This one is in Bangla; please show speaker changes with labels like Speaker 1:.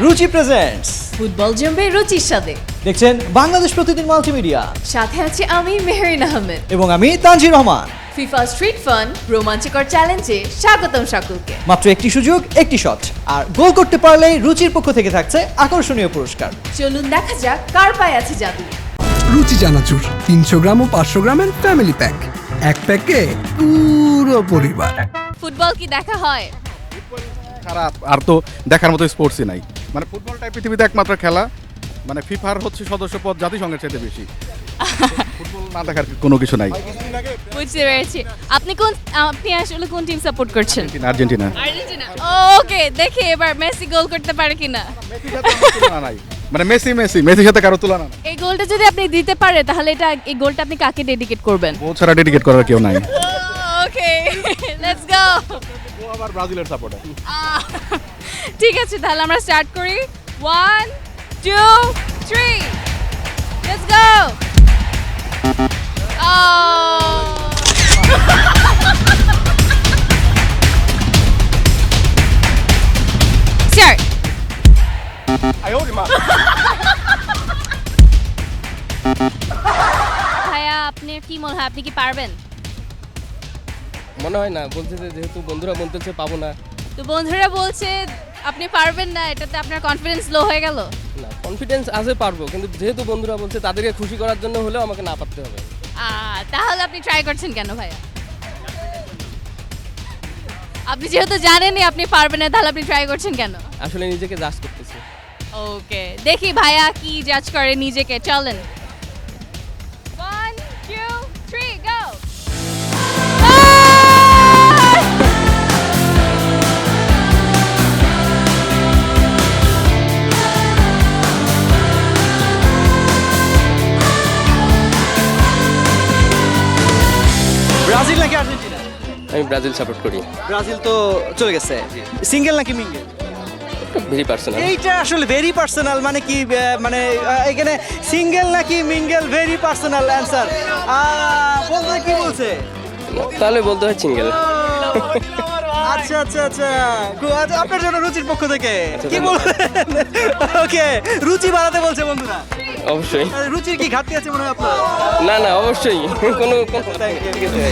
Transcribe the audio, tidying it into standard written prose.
Speaker 1: রুচি প্রেজেন্টস
Speaker 2: ফুটবল জমবে রুচির সাথে।
Speaker 1: দেখছেন বাংলাদেশ প্রতিদিন মাল্টিমিডিয়া,
Speaker 2: সাথে আছি আমি মেহরিন আহমেদ।
Speaker 1: এবং আমি Tangier Rahman.
Speaker 2: FIFA street fun রোমাঞ্চকর চ্যালেঞ্জে স্বাগতম সকলকে।
Speaker 1: মাত্র একটি সুযোগ, একটি শট, আর গোল করতে পারলেই রুচির পক্ষ থেকে থাকছে আকর্ষণীয় পুরস্কার।
Speaker 2: চলুন দেখা যাক কার পায়ে আছে জাদু।
Speaker 3: রুচি চানাচুর 300 গ্রাম ও 500 গ্রামের ফ্যামিলি প্যাক, এক প্যাকে পুরো পরিবার।
Speaker 2: ফুটবল কি দেখা হয়?
Speaker 4: খারাপ, আর তো দেখার মতো স্পোর্টসই নাই। মানে ফুটবলটাই পৃথিবীতে একমাত্র খেলা, মানে ফিফার হচ্ছে সদস্যপদ জাতিসংঘের চাইতে বেশি। ফুটবল না দেখার কোনো কিছু নাই।
Speaker 2: বুঝতে পেরেছি। আপনি আসলে কোন টিম সাপোর্ট করছেন?
Speaker 4: আর্জেন্টিনা।
Speaker 2: আর্জেন্টিনা। ওকে, দেখি এবার মেসি গোল করতে পারে কিনা।
Speaker 4: মেসির সাথে আমার তুলনা নাই। মানে মেসির সাথে কারো তুলনা নাই।
Speaker 2: এই গোলটা যদি আপনি দিতে পারে তাহলে এই গোলটা আপনি কাকে ডেডিকেট করবেন?
Speaker 4: ও ছাড়া ডেডিকেট করার কেউ নাই।
Speaker 2: ওকে, লেটস গো।
Speaker 4: ও আবার ব্রাজিলের সাপোর্টার।
Speaker 2: ঠিক আছে, তাহলে আমরা স্টার্ট করি। 1 2 3 লেটস গো। স্টার্ট। ভাইয়া, আপনি কি মনে হয়, আপনি কি পারবেন?
Speaker 5: মনে হয় না, বলছে যে যেহেতু বন্ধুরা বলতেছে পাবো না।
Speaker 2: তো বন্ধুরা বলছে আপনি পারবেন না, এটাতে আপনার কনফিডেন্স লো হয়ে গেল?
Speaker 5: না, কনফিডেন্স আছে পারবো, কিন্তু যেহেতু বন্ধুরা বলছে তাদেরকে খুশি করার জন্য হলেও আমাকে না পারতে হবে।
Speaker 2: তাহলে আপনি ট্রাই করছেন কেন ভাইয়া? আপনি যেহেতু জানেনই আপনি পারবেন না, তাহলে আপনি ট্রাই করছেন কেন?
Speaker 5: আসলে নিজেকে জাজ করতেছি।
Speaker 2: ওকে, দেখি ভাইয়া কি জাজ করে নিজেকে। চলেন। 1 2 3 গো।
Speaker 1: ব্রাজিল নাকি আর্জেন্টিনা?
Speaker 5: আমি ব্রাজিল সাপোর্ট করি।
Speaker 1: ব্রাজিল তো চলে গেছে। সিঙ্গেল নাকি মিঙ্গেল?
Speaker 5: Very personal.
Speaker 1: এইটা আসলে ভেরি পার্সোনাল মানে কি, মানে এখানে সিঙ্গেল নাকি মিঙ্গেল, ভেরি পার্সোনাল অ্যান্সার। বলতে কি বলছে?
Speaker 5: তাহলে বলতে হয় সিঙ্গেল।
Speaker 1: আচ্ছা আচ্ছা আচ্ছা, আপনার জন্য রুচির পক্ষ থেকে কি বলবেন? ওকে, রুচি বাড়াতে বলছে বন্ধুরা।
Speaker 5: অবশ্যই।
Speaker 1: রুচির কি ঘাটতি আছে মনে হয় আপনার?
Speaker 5: না না, অবশ্যই কোনো
Speaker 1: ঠিক আছে।